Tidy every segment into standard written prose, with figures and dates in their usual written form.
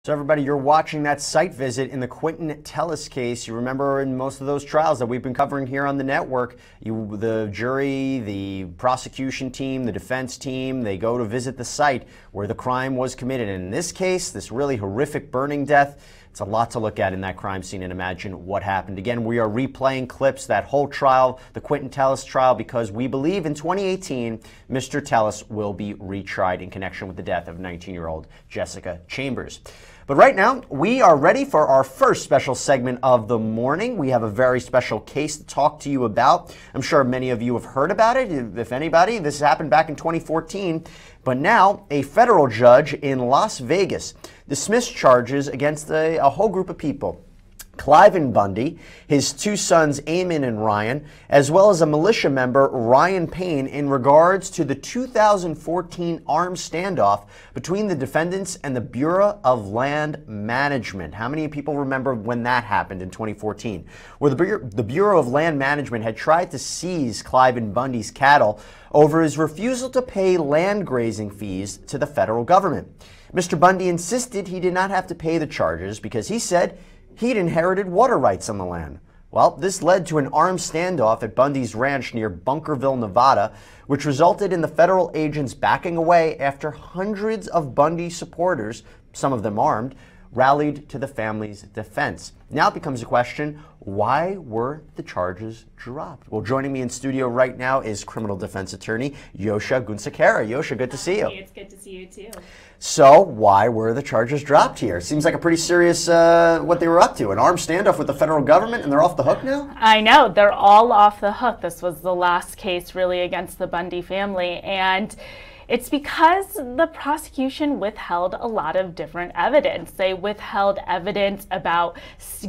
So everybody, you're watching that site visit in the Quentin Tellis case. You remember in most of those trials that we've been covering here on the network, the jury, the prosecution team, the defense team, they go to visit the site where the crime was committed. And in this case, this really horrific burning death, it's a lot to look at in that crime scene and imagine what happened. Again, we are replaying clips, that whole trial, the Quentin Tellis trial, because we believe in 2018, Mr. Tellis will be retried in connection with the death of 19-year-old Jessica Chambers. But right now, we are ready for our first special segment of the morning. We have a very special case to talk to you about. I'm sure many of you have heard about it, if anybody. This happened back in 2014. But now, a federal judge in Las Vegas dismissed charges against a whole group of people. Cliven Bundy, his two sons Eamon and Ryan, as well as a militia member, Ryan Payne, in regards to the 2014 armed standoff between the defendants and the Bureau of Land Management. How many people remember when that happened in 2014? Where the Bureau of Land Management had tried to seize Cliven Bundy's cattle over his refusal to pay land grazing fees to the federal government. Mr. Bundy insisted he did not have to pay the charges because he said he'd inherited water rights on the land. Well, this led to an armed standoff at Bundy's ranch near Bunkerville, Nevada, which resulted in the federal agents backing away after hundreds of Bundy supporters, some of them armed, rallied to the family's defense. Now it becomes a question, why were the charges dropped? Well, joining me in studio right now is criminal defense attorney Yosha Gunasekera. Yosha, good to see you. It's good to see you too. So why were the charges dropped here? Seems like a pretty serious what they were up to. An armed standoff with the federal government, and they're off the hook now? I know, they're all off the hook. This was the last case really against the Bundy family, and it's because the prosecution withheld a lot of different evidence. They withheld evidence about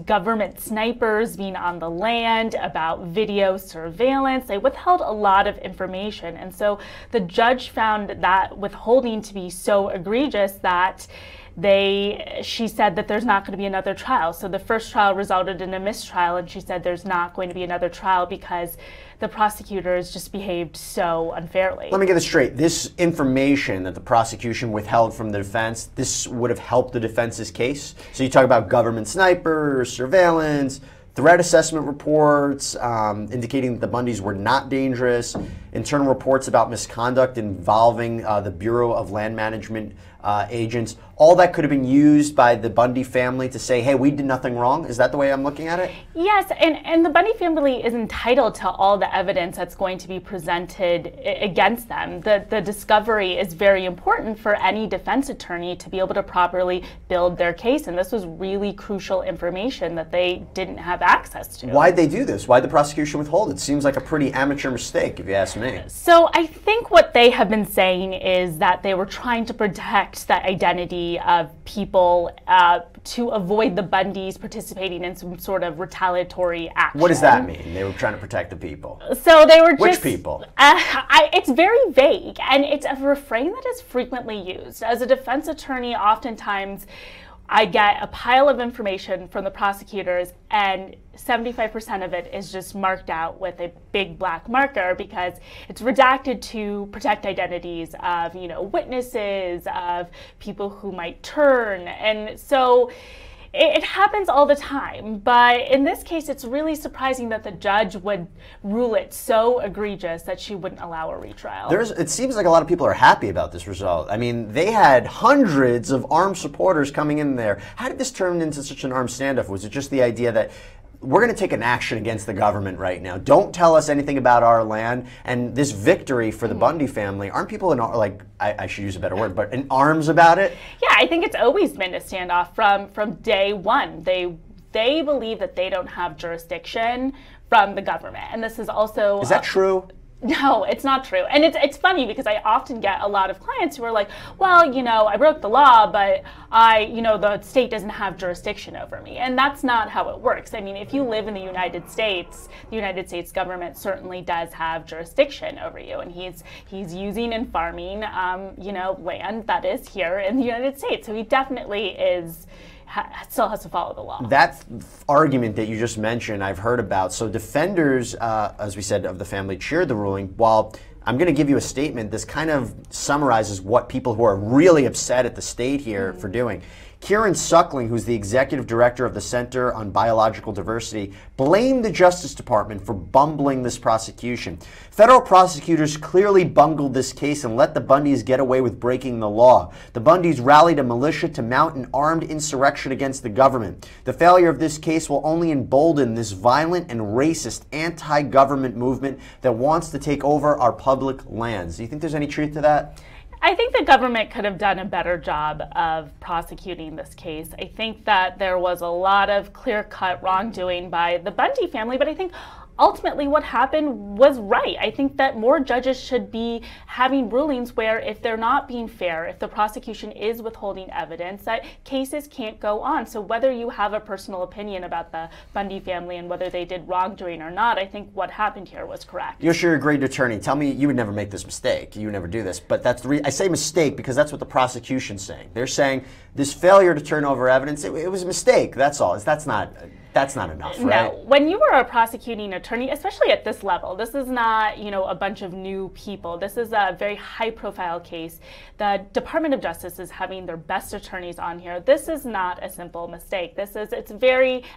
government snipers being on the land, about video surveillance. They withheld a lot of information. And so the judge found that withholding to be so egregious that she said that there's not going to be another trial. So the first trial resulted in a mistrial, and she said there's not going to be another trial because the prosecutors just behaved so unfairly. Let me get this straight. This information that the prosecution withheld from the defense, this would have helped the defense's case? So you talk about government snipers, surveillance, threat assessment reports indicating that the Bundys were not dangerous, internal reports about misconduct involving the Bureau of Land Management agents. All that could have been used by the Bundy family to say, hey, we did nothing wrong. Is that the way I'm looking at it? Yes, and the Bundy family is entitled to all the evidence that's going to be presented against them. The discovery is very important for any defense attorney to be able to properly build their case, and this was really crucial information that they didn't have access to. Why'd they do this? Why'd the prosecution withhold? It seems like a pretty amateur mistake, if you ask me. So I think what they have been saying is that they were trying to protect the identity of people to avoid the Bundys participating in some sort of retaliatory action. What does that mean? They were trying to protect the people. So they were just... Which people? It's very vague, and it's a refrain that is frequently used. As a defense attorney, oftentimes I get a pile of information from the prosecutors, and 75% of it is just marked out with a big black marker because it's redacted to protect identities of, witnesses, of people who might turn. And so it happens all the time, but in this case, it's really surprising that the judge would rule it so egregious that she wouldn't allow a retrial. It seems like a lot of people are happy about this result. I mean, they had hundreds of armed supporters coming in there. How did this turn into such an armed standoff? Was it just the idea that we're going to take an action against the government right now? Don't tell us anything about our land. And this victory for the Bundy family, aren't people in, like, I should use a better word, but in arms about it? Yeah, I think it's always been a standoff from day one. They believe that they don't have jurisdiction from the government. And this is also... Is that true? No, it's not true. And it's funny because I often get a lot of clients who are like, well, I broke the law, but the state doesn't have jurisdiction over me. And that's not how it works. I mean, if you live in the United States government certainly does have jurisdiction over you. And he's using and farming, land that is here in the United States. So he definitely still has to follow the law. That argument that you just mentioned, I've heard about. So defenders, as we said, of the family cheered the ruling. While I'm going to give you a statement, this kind of summarizes what people who are really upset at the state here for doing. Kieran Suckling, who's the executive director of the Center on Biological Diversity, blamed the Justice Department for bumbling this prosecution. Federal prosecutors clearly bungled this case and let the Bundys get away with breaking the law. The Bundys rallied a militia to mount an armed insurrection against the government. The failure of this case will only embolden this violent and racist anti-government movement that wants to take over our public lands. Do you think there's any truth to that? I think the government could have done a better job of prosecuting this case. I think that there was a lot of clear-cut wrongdoing by the Bundy family, but I think ultimately what happened was right. I think that more judges should be having rulings where if they're not being fair, if the prosecution is withholding evidence, that cases can't go on. So whether you have a personal opinion about the Bundy family and whether they did wrongdoing or not, I think what happened here was correct. Yosha, you're a great attorney. Tell me, you would never make this mistake. You would never do this. But that's the I say mistake because that's what the prosecution's saying. They're saying this failure to turn over evidence, it was a mistake. That's all. That's not enough, right? No. When you are a prosecuting attorney, especially at this level, this is not, a bunch of new people. This is a very high-profile case. The Department of Justice is having their best attorneys on here. This is not a simple mistake.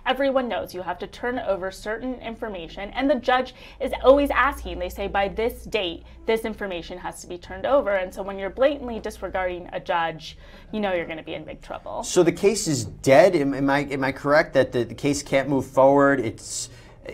Everyone knows you have to turn over certain information, and the judge is always asking. They say, by this date, this information has to be turned over. And so when you're blatantly disregarding a judge, you're going to be in big trouble. So the case is dead? Am I correct that the case can't move forward?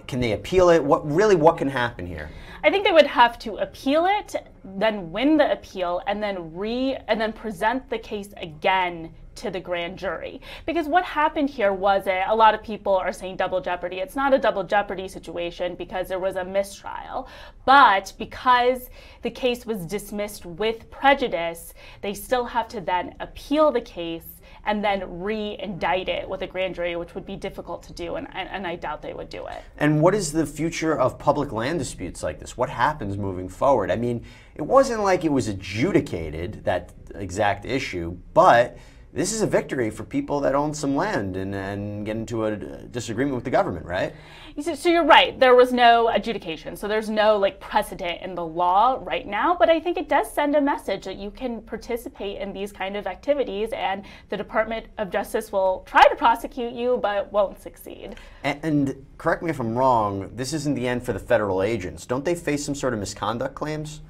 Can they appeal it? What can happen here? I think they would have to appeal it, then win the appeal, and then present the case again to the grand jury. Because what happened here was a lot of people are saying double jeopardy. It's not a double jeopardy situation because there was a mistrial. But because the case was dismissed with prejudice, they still have to then appeal the case and then re-indict it with a grand jury, which would be difficult to do, and I doubt they would do it. And what is the future of public land disputes like this? What happens moving forward? I mean, it wasn't like it was adjudicated, that exact issue, but this is a victory for people that own some land and get into a disagreement with the government, right? So you're right. There was no adjudication. So there's no precedent in the law right now. But I think it does send a message that you can participate in these kind of activities, and the Department of Justice will try to prosecute you, but won't succeed. And correct me if I'm wrong, this isn't the end for the federal agents. Don't they face some sort of misconduct claims?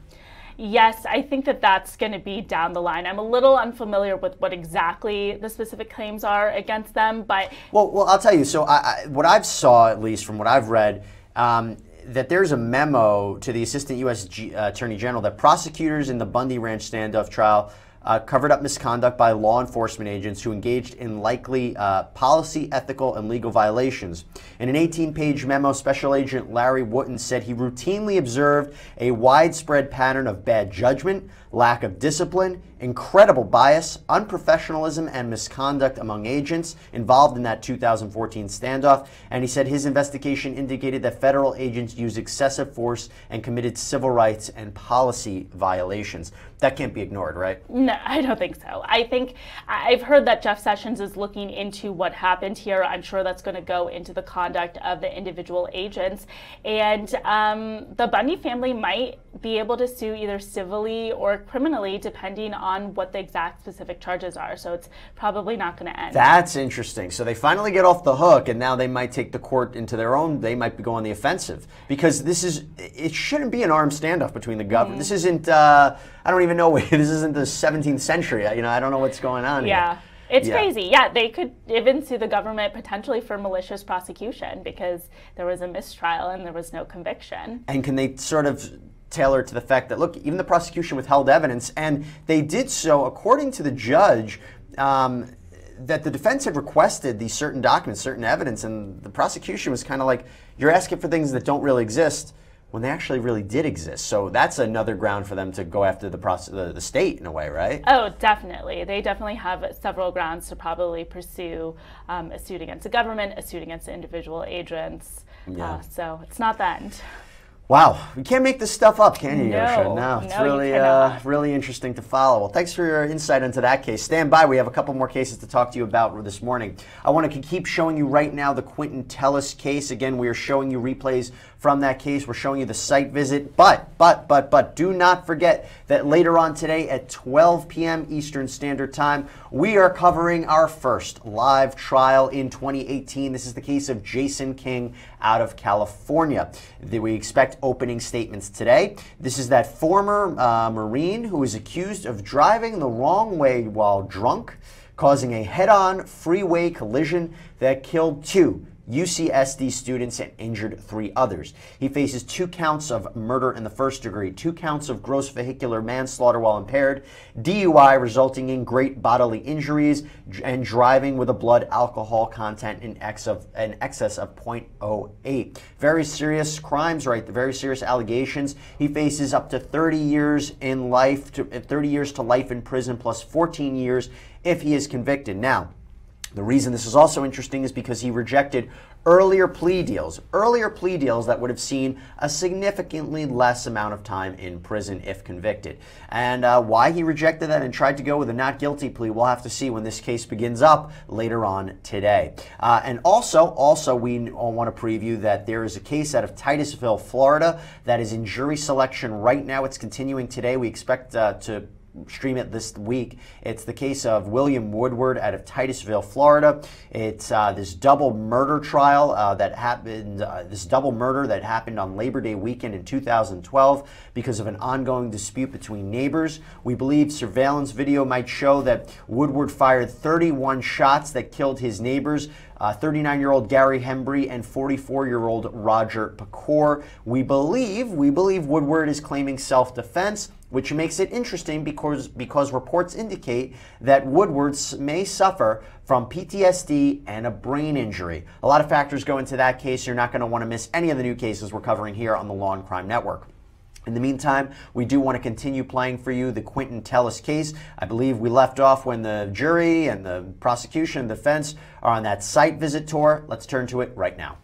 Yes, I think that that's going to be down the line. I'm a little unfamiliar with what exactly the specific claims are against them, but... Well, I'll tell you. So what I've saw, at least from what I've read, that there's a memo to the Assistant U.S. Attorney General that prosecutors in the Bundy Ranch standoff trial covered up misconduct by law enforcement agents who engaged in likely policy, ethical, and legal violations. In an 18-page memo, Special Agent Larry Wooten said he routinely observed a widespread pattern of bad judgment, lack of discipline, incredible bias, unprofessionalism, and misconduct among agents involved in that 2014 standoff. And he said his investigation indicated that federal agents used excessive force and committed civil rights and policy violations. That can't be ignored, right? No, I don't think so. I think I've heard that Jeff Sessions is looking into what happened here. I'm sure that's going to go into the conduct of the individual agents. And the Bundy family might be able to sue either civilly or criminally, depending on what the exact specific charges are. So it's probably not going to end. That's interesting. So they finally get off the hook, and now they might take the court into their own. They might go on the offensive, because it shouldn't be an armed standoff between the government. This isn't, I don't even know, this isn't the 17th century. I don't know what's going on here. It's crazy. Yeah, they could even sue the government potentially for malicious prosecution because there was a mistrial and there was no conviction. And can they sort of tailor to the fact that, look, even the prosecution withheld evidence, and they did so according to the judge, that the defense had requested these certain documents, certain evidence, and the prosecution was kind of like, you're asking for things that don't really exist when they actually really did exist. So that's another ground for them to go after the state in a way, right? Oh, definitely. They definitely have several grounds to probably pursue a suit against the government, a suit against the individual agents. So it's not the end. Wow, you can't make this stuff up, can you, No, Yosha? No, it's no, you really, cannot. really interesting to follow. Well, thanks for your insight into that case. Stand by. We have a couple more cases to talk to you about this morning. I want to keep showing you right now the Quentin Tellis case. Again, we are showing you replays from that case. We're showing you the site visit. But do not forget that later on today at 12 p.m. Eastern Standard Time, we are covering our first live trial in 2018. This is the case of Jason King out of California. We expect opening statements today. This is that former Marine who is accused of driving the wrong way while drunk, causing a head-on freeway collision that killed 2 UCSD students and injured 3 others. He faces 2 counts of murder in the first degree, 2 counts of gross vehicular manslaughter while impaired, DUI resulting in great bodily injuries, and driving with a blood alcohol content in excess of 0.08. Very serious crimes, right? Very serious allegations. He faces up to 30 years in life, 30 years to life in prison plus 14 years if he is convicted. Now, the reason this is also interesting is because he rejected earlier plea deals that would have seen a significantly less amount of time in prison if convicted. And why he rejected that and tried to go with a not guilty plea, we'll have to see when this case begins up later on today. And also we want to preview that there is a case out of Titusville, Florida that is in jury selection right now. It's continuing today. We expect to stream it this week. It's the case of William Woodward out of Titusville, Florida. It's this double murder trial that happened, on Labor Day weekend in 2012 because of an ongoing dispute between neighbors. We believe surveillance video might show that Woodward fired 31 shots that killed his neighbors, 39-year-old Gary Hembry and 44-year-old Roger Pecor. We believe Woodward is claiming self-defense, which makes it interesting because reports indicate that Woodward may suffer from PTSD and a brain injury. A lot of factors go into that case. You're not going to want to miss any of the new cases we're covering here on the Law and Crime Network. In the meantime, we do want to continue playing for you the Quentin Tellis case. I believe we left off when the jury and the prosecution and defense are on that site visit tour. Let's turn to it right now.